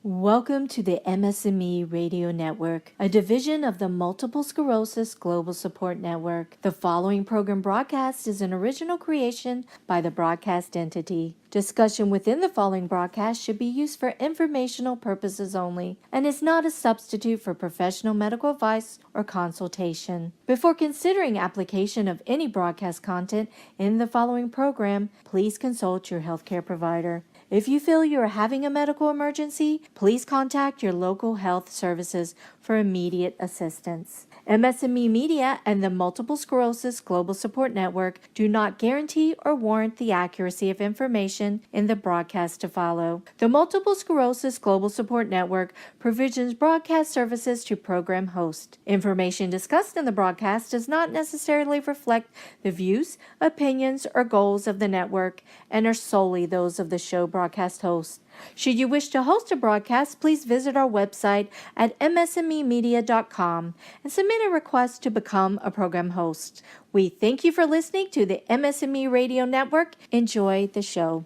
Welcome to the MS&Me Radio Network, a division of the Multiple Sclerosis Global Support Network. The following program broadcast is an original creation by the broadcast entity. Discussion within the following broadcast should be used for informational purposes only and is not a substitute for professional medical advice or consultation. Before considering application of any broadcast content in the following program, please consult your healthcare provider. If you feel you are having a medical emergency, please contact your local health services for immediate assistance. MS&Me Media and the Multiple Sclerosis Global Support Network do not guarantee or warrant the accuracy of information in the broadcast to follow. The Multiple Sclerosis Global Support Network provisions broadcast services to program hosts. Information discussed in the broadcast does not necessarily reflect the views, opinions, or goals of the network and are solely those of the show broadcast host. Should you wish to host a broadcast, please visit our website at msmemedia.com and submit a request to become a program host. We thank you for listening to the MS&Me Radio Network. Enjoy the show.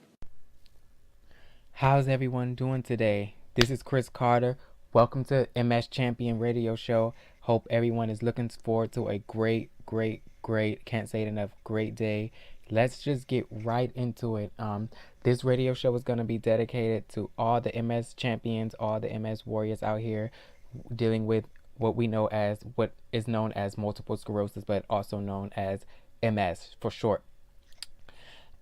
How's everyone doing today? This is Chris Carter. Welcome to MS Champion Radio Show. Hope everyone is looking forward to a great, can't say it enough, great day. Let's just get right into it. This radio show is going to be dedicated to all the MS champions, all the MS warriors out here dealing with what is known as multiple sclerosis, but also known as MS for short.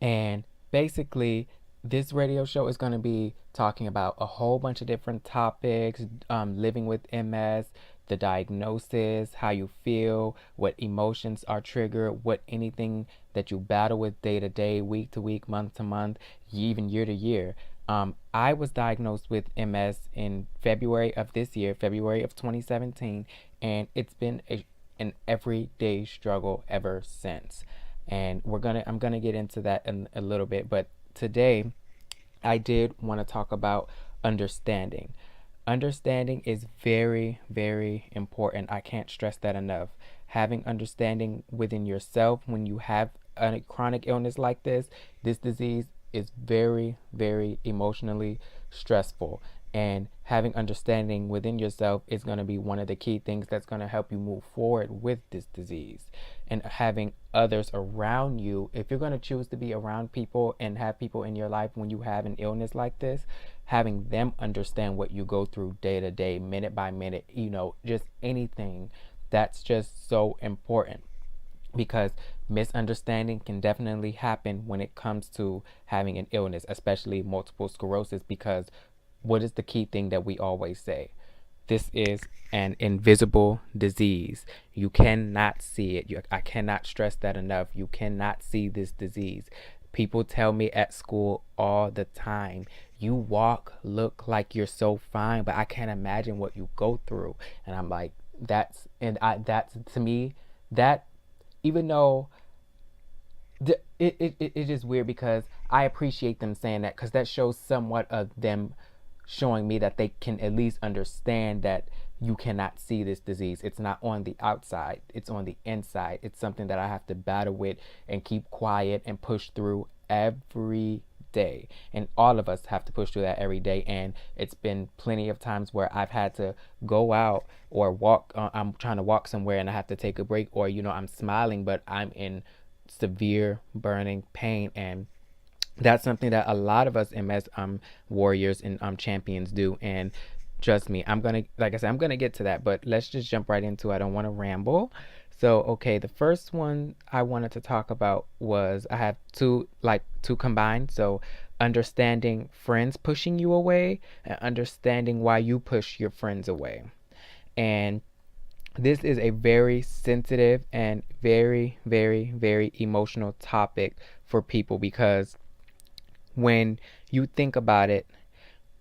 And basically, this radio show is going to be talking about a whole bunch of different topics, living with MS, the diagnosis, how you feel, what emotions are triggered, what anything that you battle with day to day, week to week, month to month, even year to year. I was diagnosed with MS in February of this year, February of 2017, and it's been an everyday struggle ever since. And I'm gonna get into that in a little bit, but today I did want to talk about understanding. Understanding is very, very important. I can't stress that enough. Having understanding within yourself when you have a chronic illness like this disease is very, very emotionally stressful. And having understanding within yourself is going to be one of the key things that's going to help you move forward with this disease. And having others around you, if you're going to choose to be around people and have people in your life when you have an illness like this, having them understand what you go through day to day, minute by minute, just anything, that's just so important. Because misunderstanding can definitely happen when it comes to having an illness, especially multiple sclerosis, because what is the key thing that we always say? This is an invisible disease. You cannot see it. I cannot stress that enough. You cannot see this disease. People tell me at school all the time, you look like you're so fine, but I can't imagine what you go through. And I'm like, that's to me, that even though it is weird, because I appreciate them saying that, because that shows somewhat of them showing me that they can at least understand that you cannot see this disease. It's not on the outside, it's on the inside. It's something that I have to battle with and keep quiet and push through every day. And all of us have to push through that every day. And it's been plenty of times where I've had to go out or walk. I'm trying to walk somewhere and I have to take a break, or I'm smiling but I'm in severe burning pain. And that's something that a lot of us MS warriors and champions do. And trust me, I'm gonna get to that, but let's just jump right into it. I don't want to ramble. So, okay, the first one I wanted to talk about was, I have two combined. So, understanding friends pushing you away and understanding why you push your friends away. And this is a very sensitive and very, very, very emotional topic for people, because when you think about it,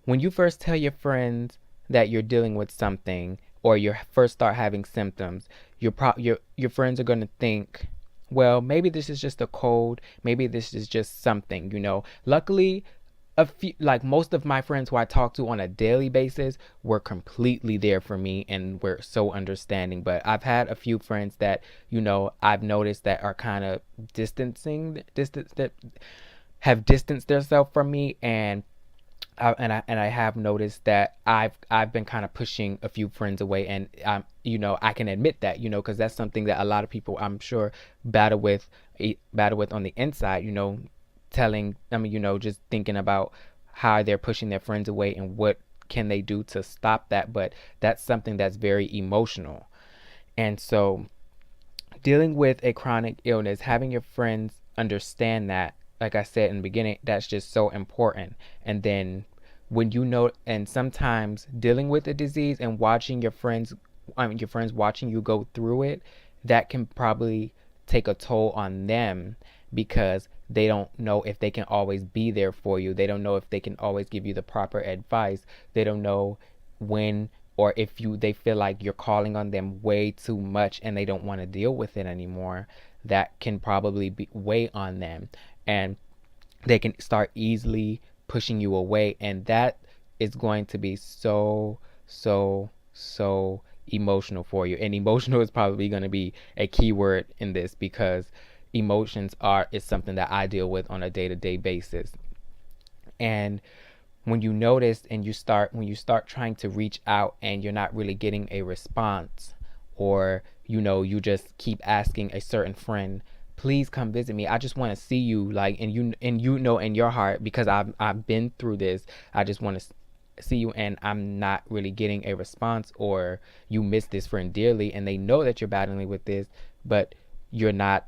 when you first tell your friends that you're dealing with something, or you first start having symptoms, your friends are going to think, well, maybe this is just a cold, maybe this is just something, Luckily, most of my friends who I talk to on a daily basis were completely there for me and were so understanding. But I've had a few friends that, I've noticed that are kind of that have distanced themselves from me, and I have noticed that I've been kind of pushing a few friends away, and I can admit that, because that's something that a lot of people, I'm sure, battle with battle with on the inside, telling, just thinking about how they're pushing their friends away and what can they do to stop that. But that's something that's very emotional. And so, dealing with a chronic illness, having your friends understand that, like I said in the beginning, that's just so important. And then when and sometimes dealing with a disease and watching your friends watching you go through it, that can probably take a toll on them, because they don't know if they can always be there for you. They don't know if they can always give you the proper advice. They don't know when, or if they feel like you're calling on them way too much and they don't want to deal with it anymore. That can probably be weigh on them, and they can start easily pushing you away, and that is going to be so emotional for you. And emotional is probably going to be a key word in this, because emotions is something that I deal with on a day-to-day basis. And when you notice and when you start trying to reach out and you're not really getting a response, or you just keep asking a certain friend, please come visit me, I just want to see you, like, and in your heart, because I've been through this, I just want to see you, and I'm not really getting a response, or you miss this friend dearly and they know that you're battling with this, but you're not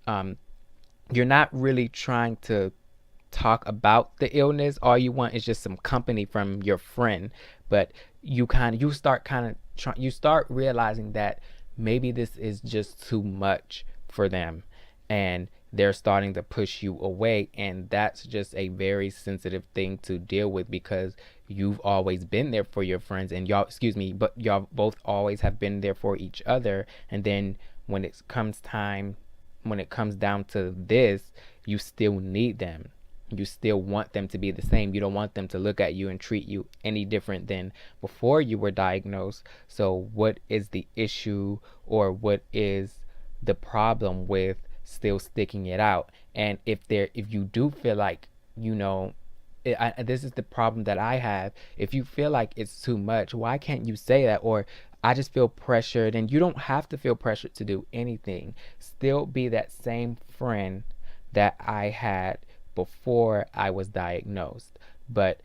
um you're not really trying to talk about the illness. All you want is just some company from your friend. But you start realizing that maybe this is just too much for them, and they're starting to push you away, and that's just a very sensitive thing to deal with, because you've always been there for your friends, and but y'all both always have been there for each other. And then when it comes down to this, you still need them. You still want them to be the same. You don't want them to look at you and treat you any different than before you were diagnosed. So what is the issue, or what is the problem with still sticking it out? And if you do feel like, this is the problem that I have. If you feel like it's too much, why can't you say that? Or I just feel pressured, and you don't have to feel pressured to do anything. Still be that same friend that I had before I was diagnosed. But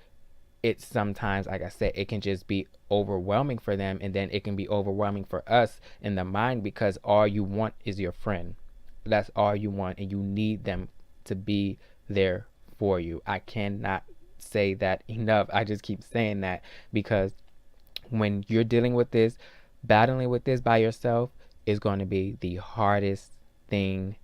it's sometimes, like I said, it can just be overwhelming for them, and then it can be overwhelming for us in the mind, because all you want is your friend. That's all you want, and you need them to be there for you. I cannot say that enough. I just keep saying that, because when you're dealing with this, battling with this by yourself is going to be the hardest thing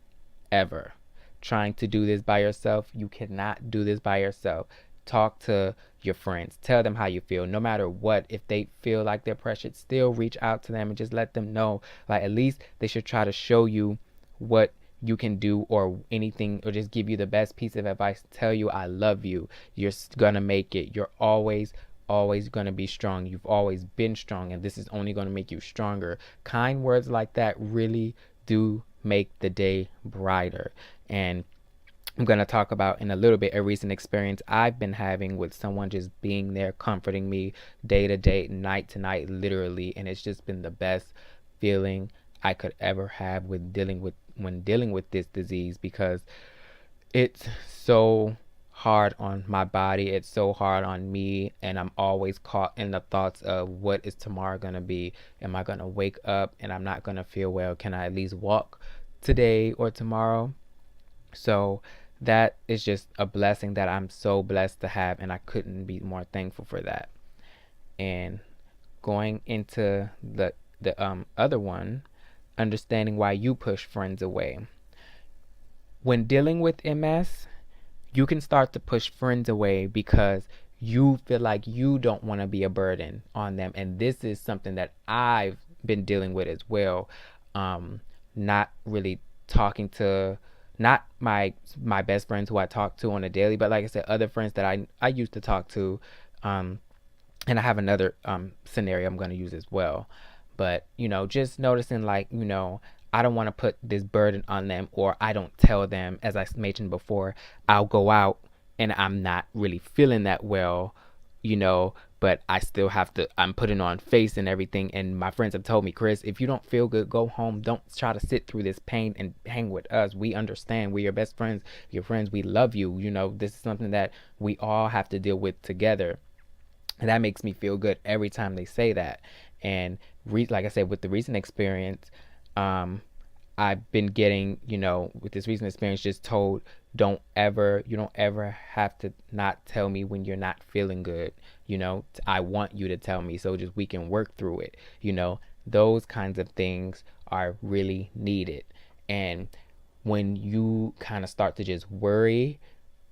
ever. Trying to do this by yourself, you cannot do this by yourself. Talk to your friends. Tell them how you feel. No matter what, if they feel like they're pressured, still reach out to them and just let them know. Like, at least they should try to show you what you can do, or anything, or just give you the best piece of advice. Tell you, I love you. You're gonna make it. You're always going to be strong. You've always been strong, and this is only going to make you stronger. Kind words like that really do make the day brighter. And I'm going to talk about in a little bit a recent experience I've been having with someone just being there, comforting me day to day, night to night, literally. And it's just been the best feeling I could ever have when dealing with this disease, because it's so hard on my body. It's so hard on me, and I'm always caught in the thoughts of, what is tomorrow going to be? Am I going to wake up and I'm not going to feel well? Can I at least walk today or tomorrow? So that is just a blessing that I'm so blessed to have, and I couldn't be more thankful for that. And going into the other one, understanding why you push friends away. When dealing with MS, you can start to push friends away because you feel like you don't want to be a burden on them. And this is something that I've been dealing with as well. Not really talking to, not my best friends who I talk to on a daily, but like I said, other friends that I used to talk to. And I have another scenario I'm going to use as well. But, just noticing, like, I don't want to put this burden on them, or I don't tell them. As I mentioned before, I'll go out and I'm not really feeling that well, you know, but I still have to, I'm putting on face and everything. And my friends have told me, Chris, if you don't feel good, go home. Don't try to sit through this pain and hang with us. We understand. We're your best friends, your friends. We love you. You know, this is something that we all have to deal with together. And that makes me feel good every time they say that. And like I said, with the recent experience, um, I've been getting, you know, with this recent experience, just told, you don't ever have to not tell me when you're not feeling good. You know, I want you to tell me so just we can work through it. You know, those kinds of things are really needed. And when you kind of start to just worry,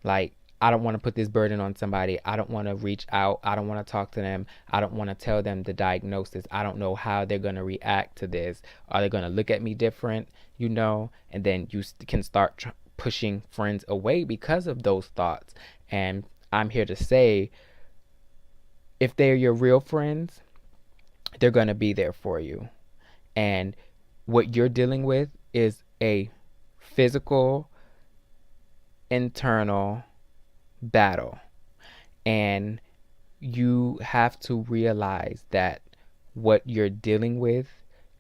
like, I don't want to put this burden on somebody. I don't want to reach out. I don't want to talk to them. I don't want to tell them the diagnosis. I don't know how they're going to react to this. Are they going to look at me different? You know, and then you can start pushing friends away because of those thoughts. And I'm here to say, if they're your real friends, they're going to be there for you. And what you're dealing with is a physical, internal battle. And you have to realize that what you're dealing with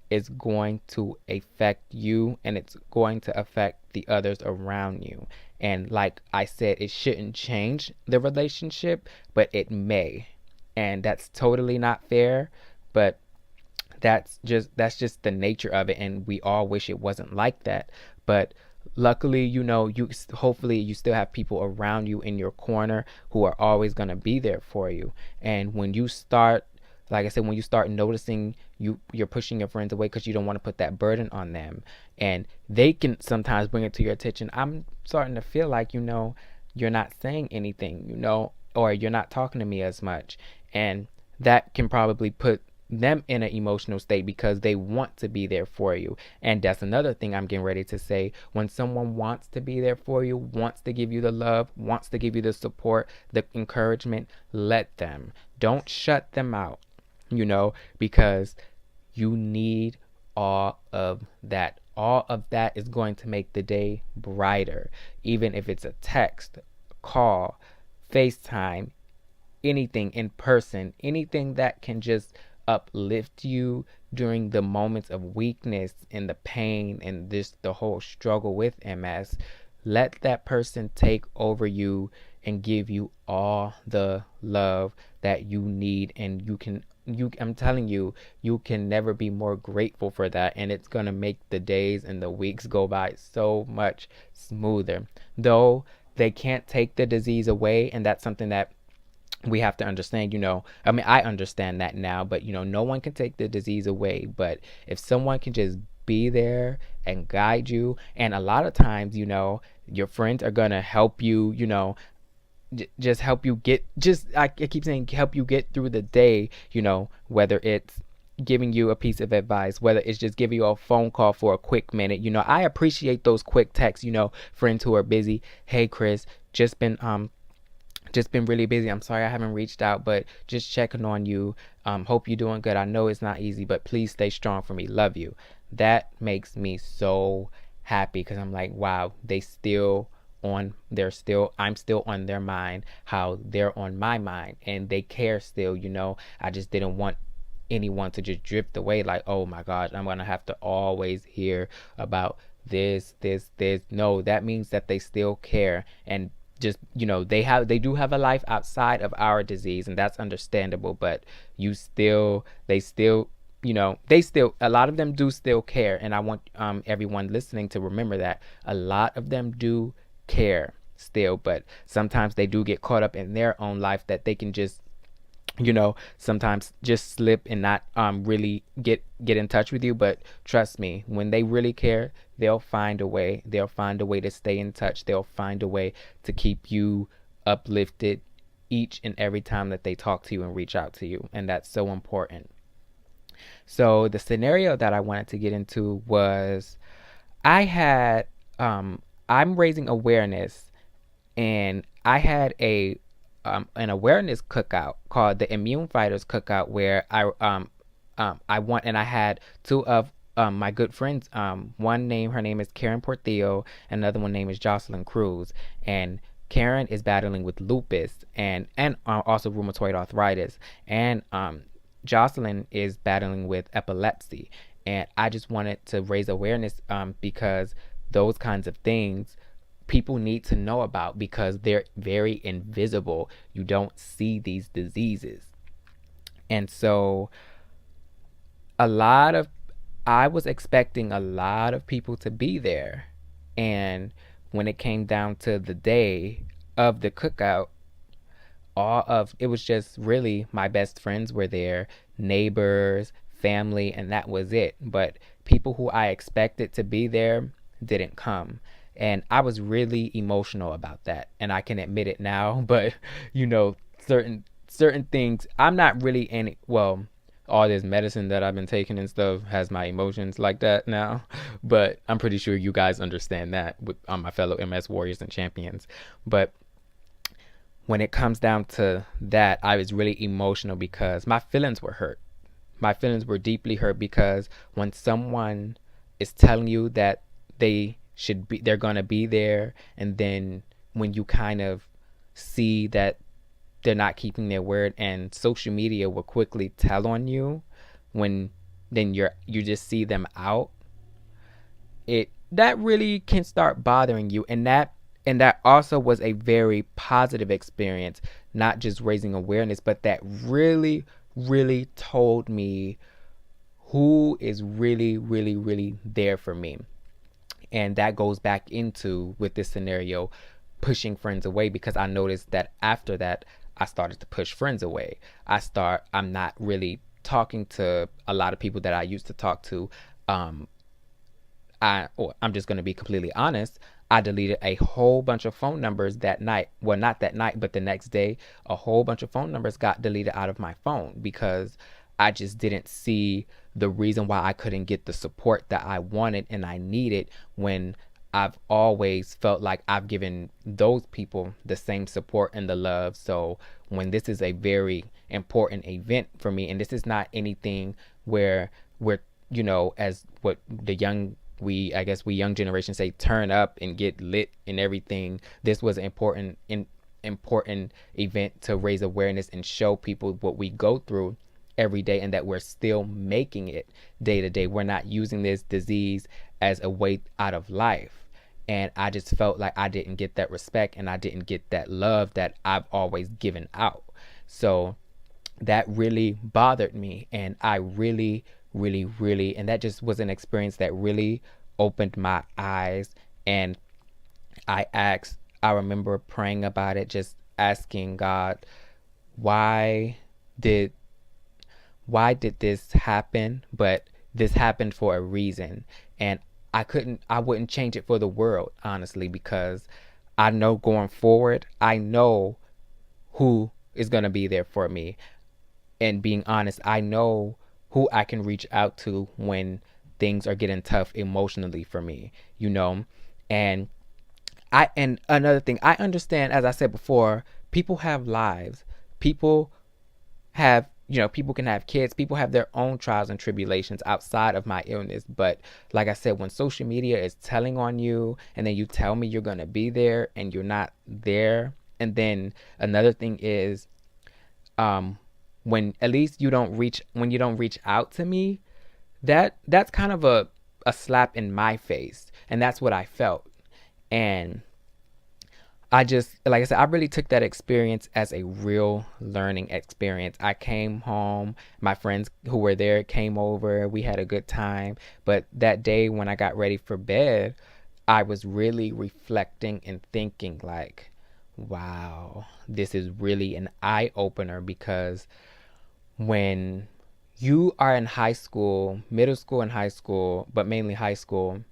is going to affect you, and it's going to affect the others around you. And like I said, it shouldn't change the relationship, but it may. And that's totally not fair, but that's just the nature of it, and we all wish it wasn't like that. But luckily, you know, you hopefully you still have people around you in your corner who are always going to be there for you. And when you start, like I said, when you start noticing you're pushing your friends away because you don't want to put that burden on them, and they can sometimes bring it to your attention, I'm starting to feel like, you know, you're not saying anything, you know, or you're not talking to me as much. And that can probably put them in an emotional state because they want to be there for you. And that's another thing I'm getting ready to say. When someone wants to be there for you, wants to give you the love, wants to give you the support, the encouragement, let them. Don't shut them out, you know, because you need all of that. All of that is going to make the day brighter, even if it's a text, call, FaceTime, anything in person, anything that can just uplift you during the moments of weakness and the pain and this the whole struggle with MS. Let that person take over you and give you all the love that you need, and I'm telling you, you can never be more grateful for that, and it's going to make the days and the weeks go by so much smoother. Though they can't take the disease away, and that's something that we have to understand. You know, I mean, I understand that now, but you know, no one can take the disease away. But if someone can just be there and guide you, and a lot of times, you know, your friends are gonna help you, you know, just help you get, just I keep saying, help you get through the day, you know, whether it's giving you a piece of advice, whether it's just giving you a phone call for a quick minute. You know, I appreciate those quick texts, you know, friends who are busy. Hey Chris, just been really busy. I'm sorry I haven't reached out, but just checking on you. Hope you're doing good. I know it's not easy, but please stay strong for me. Love you. That makes me so happy because I'm like, wow, I'm still on their mind, how they're on my mind, and they care still, you know. I just didn't want anyone to just drift away like, oh my gosh, I'm gonna have to always hear about this. No, that means that they still care. And just, you know, they do have a life outside of our disease, and that's understandable. But they still, you know, a lot of them do still care. And I want everyone listening to remember that a lot of them do care still, but sometimes they do get caught up in their own life that they can just, you know, sometimes just slip and not really get in touch with you. But trust me, when they really care, they'll find a way. They'll find a way to stay in touch. They'll find a way to keep you uplifted each and every time that they talk to you and reach out to you. And that's so important. So the scenario that I wanted to get into was, I had I'm raising awareness, and I had an awareness cookout called the Immune Fighters Cookout, where I had two of my good friends. Her name is Karen Portillo, and another one name is Jocelyn Cruz. And Karen is battling with lupus and also rheumatoid arthritis, and Jocelyn is battling with epilepsy. And I just wanted to raise awareness because those kinds of things people need to know about because they're very invisible. You don't see these diseases. And so a lot of I was expecting a lot of people to be there. And when it came down to the day of the cookout, all of it was just really my best friends were there, neighbors, family, and that was it. But people who I expected to be there didn't come. And I was really emotional about that. And I can admit it now, but you know, certain things I'm not really any well, all this medicine that I've been taking and stuff has my emotions like that now. But I'm pretty sure you guys understand that with my fellow MS warriors and champions. But when it comes down to that, I was really emotional because my feelings were hurt. My feelings were deeply hurt because when someone is telling you that they're gonna be there, and then when you kind of see that they're not keeping their word, and social media will quickly tell on you when then you just see them out, it that really can start bothering you. And that also was a very positive experience, not just raising awareness, but that really really told me who is really really really there for me. And that goes back into with this scenario, pushing friends away, because I noticed that after that I started to push friends away. I'm not really talking to a lot of people that I used to talk to. um I'm just going to be completely honest. I deleted a whole bunch of phone numbers that night. Well, not that night, but the next day, a whole bunch of phone numbers got deleted out of my phone because I just didn't see the reason why I couldn't get the support that I wanted and I needed, when I've always felt like I've given those people the same support and the love. So when this is a very important event for me, and this is not anything where we're, as what the young we I guess we young generation say, turn up and get lit and everything. This was an important event to raise awareness and show people what we go through every day, and that we're still making it day to day. We're not using this disease as a way out of life. And I just felt like I didn't get that respect and I didn't get that love that I've always given out. So that really bothered me, and I really really, and that just was an experience that really opened my eyes. And I remember praying about it, just asking God, why did this happen? But this happened for a reason. And I wouldn't change it for the world, honestly, because I know going forward, I know who is going to be there for me. And being honest, I know who I can reach out to when things are getting tough emotionally for me, And and another thing, I understand, as I said before, people have lives. People people can have kids. People have their own trials and tribulations outside of my illness. But like I said, when social media is telling on you and then you tell me you're going to be there and you're not there. And then another thing is, when at least you don't reach out to me, that's kind of a slap in my face. And that's what I felt. And I just, like I said, I really took that experience as a real learning experience. I came home, my friends who were there came over, we had a good time. But that day when I got ready for bed, I was really reflecting and thinking like, wow, this is really an eye opener, because when you are in high school, middle school and high school, but mainly high school,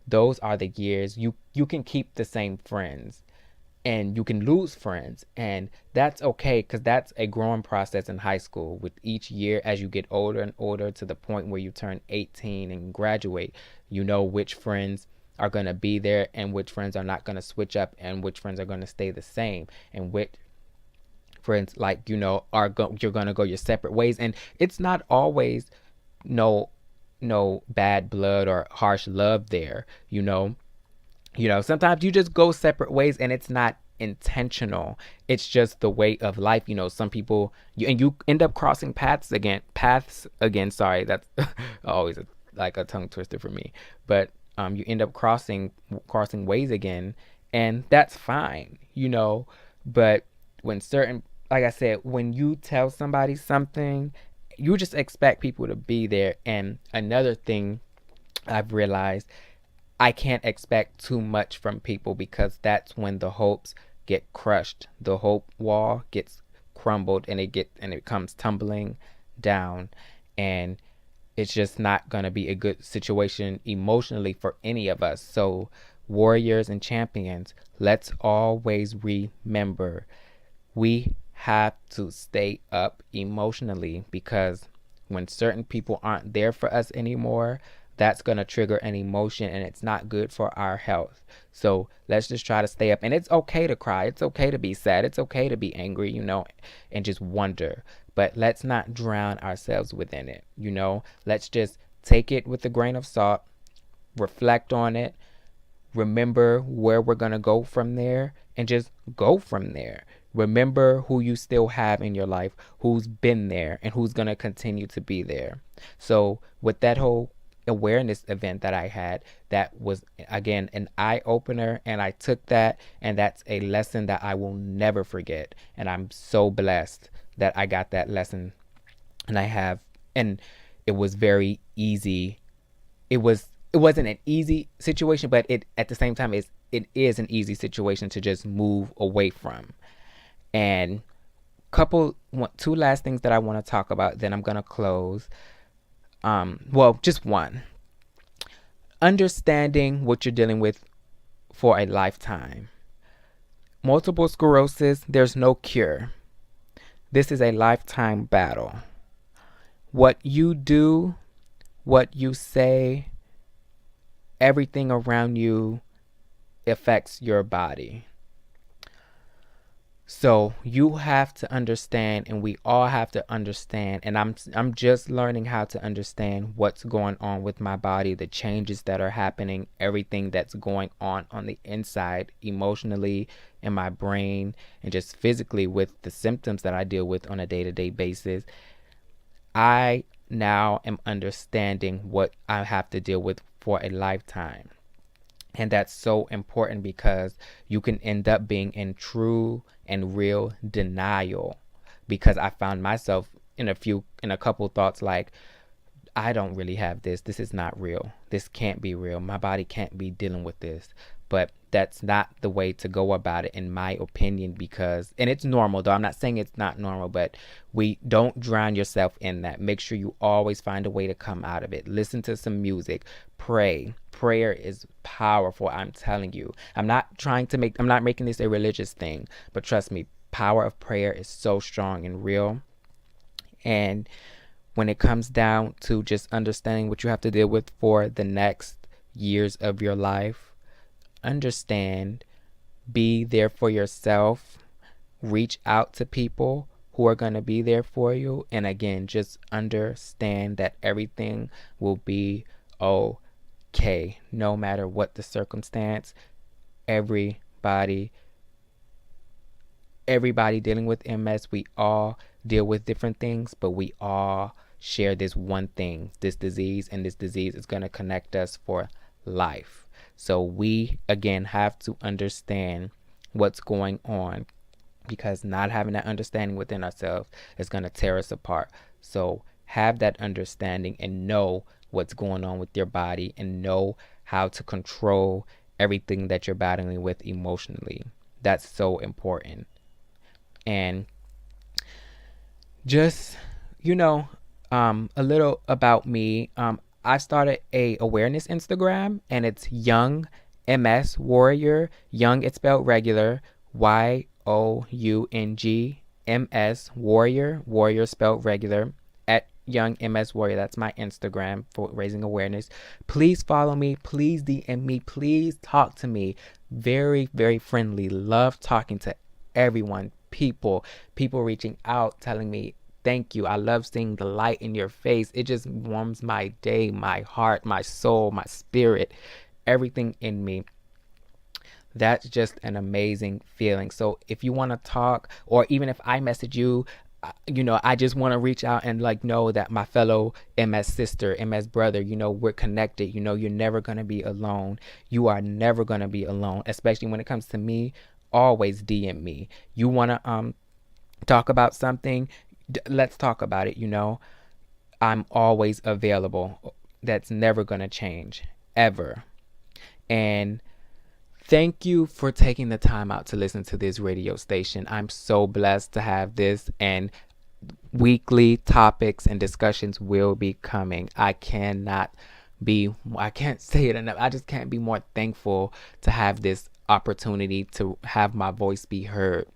those are the years you can keep the same friends and you can lose friends, and that's okay, because that's a growing process in high school. With each year, as you get older and older, to the point where you turn 18 and graduate, you know which friends are going to be there and which friends are not going to switch up and which friends are going to stay the same, and which friends, like, you're going to go your separate ways. And it's not always no bad blood or harsh love there. Sometimes you just go separate ways, and it's not intentional. It's just the way of life. Some people, you end up crossing paths again. Sorry, that's always like a tongue twister for me. But you end up crossing ways again, and that's fine. But when certain, like I said, when you tell somebody something, you just expect people to be there. And another thing I've realized, I can't expect too much from people, because that's when the hopes get crushed. The hope wall gets crumbled, and it comes tumbling down, and it's just not going to be a good situation emotionally for any of us. So, warriors and champions, let's always remember, we have to stay up emotionally, because when certain people aren't there for us anymore, that's going to trigger an emotion, and it's not good for our health. So let's just try to stay up. And it's okay to cry. It's okay to be sad. It's okay to be angry, and just wonder. But let's not drown ourselves within it. Let's just take it with a grain of salt, reflect on it, remember where we're going to go from there, and just go from there. Remember who you still have in your life, who's been there, and who's going to continue to be there. So with that whole awareness event that I had, that was, again, an eye-opener, and I took that, and that's a lesson that I will never forget. And I'm so blessed that I got that lesson, and it was very easy. It wasn't an easy situation, but it, at the same time, it is an easy situation to just move away from. And two last things that I want to talk about, then I'm gonna close. Well, just one. Understanding what you're dealing with for a lifetime. Multiple sclerosis, there's no cure. This is a lifetime battle. What you do, what you say, everything around you affects your body. So you have to understand, and we all have to understand, and I'm just learning how to understand what's going on with my body, the changes that are happening, everything that's going on the inside, emotionally, in my brain, and just physically with the symptoms that I deal with on a day-to-day basis. I now am understanding what I have to deal with for a lifetime. And that's so important, because you can end up being in true and real denial, because I found myself in a couple thoughts like, I don't really have this. This is not real. This can't be real. My body can't be dealing with this. But that's not the way to go about it, in my opinion, and it's normal, though. I'm not saying it's not normal, but we don't drown yourself in that. Make sure you always find a way to come out of it. Listen to some music. Pray. Prayer is powerful. I'm telling you. I'm not making this a religious thing, but trust me, power of prayer is so strong and real. And when it comes down to just understanding what you have to deal with for the next years of your life, understand, be there for yourself, reach out to people who are going to be there for you. And again, just understand that everything will be okay, no matter what the circumstance. Everybody dealing with MS, we all deal with different things, but we all share this one thing, this disease, and this disease is going to connect us for life. So we, again, have to understand what's going on, because not having that understanding within ourselves is going to tear us apart. So have that understanding and know what's going on with your body, and know how to control everything that you're battling with emotionally. That's so important. And just, a little about me. I started a awareness Instagram, and it's Young MS Warrior. Young, it's spelled regular, YOUNG MS Warrior. Warrior spelled regular, at Young MS Warrior. That's my Instagram for raising awareness. Please follow me. Please DM me. Please talk to me. Very, very friendly. Love talking to everyone. People reaching out, telling me, thank you. I love seeing the light in your face. It just warms my day, my heart, my soul, my spirit, everything in me. That's just an amazing feeling. So if you want to talk, or even if I message you, I just want to reach out and like know that my fellow MS sister, MS brother, we're connected. You're never going to be alone. You are never going to be alone, especially when it comes to me. Always DM me. You want to talk about something? Let's talk about it. I'm always available. That's never going to change ever. And thank you for taking the time out to listen to this radio station. I'm so blessed to have this, and weekly topics and discussions will be coming. I can't say it enough. I just can't be more thankful to have this opportunity to have my voice be heard.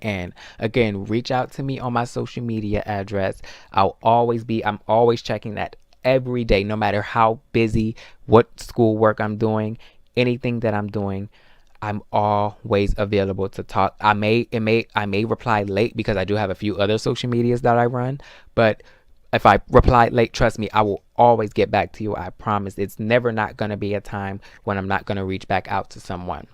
And again, reach out to me on my social media address. I'm always checking that every day, no matter how busy, what schoolwork I'm doing, anything that I'm doing. I'm always available to talk. I may reply late because I do have a few other social medias that I run, but if I reply late, trust me, I will always get back to you. I promise. It's never not going to be a time when I'm not going to reach back out to someone.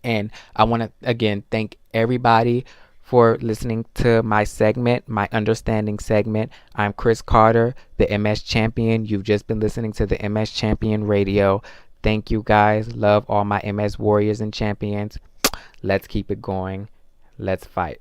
And I want to again thank everybody for listening to my segment, my understanding segment. I'm Chris Carter, the MS Champion. You've just been listening to the MS Champion Radio. Thank you guys. Love all my MS warriors and champions. Let's keep it going. Let's fight.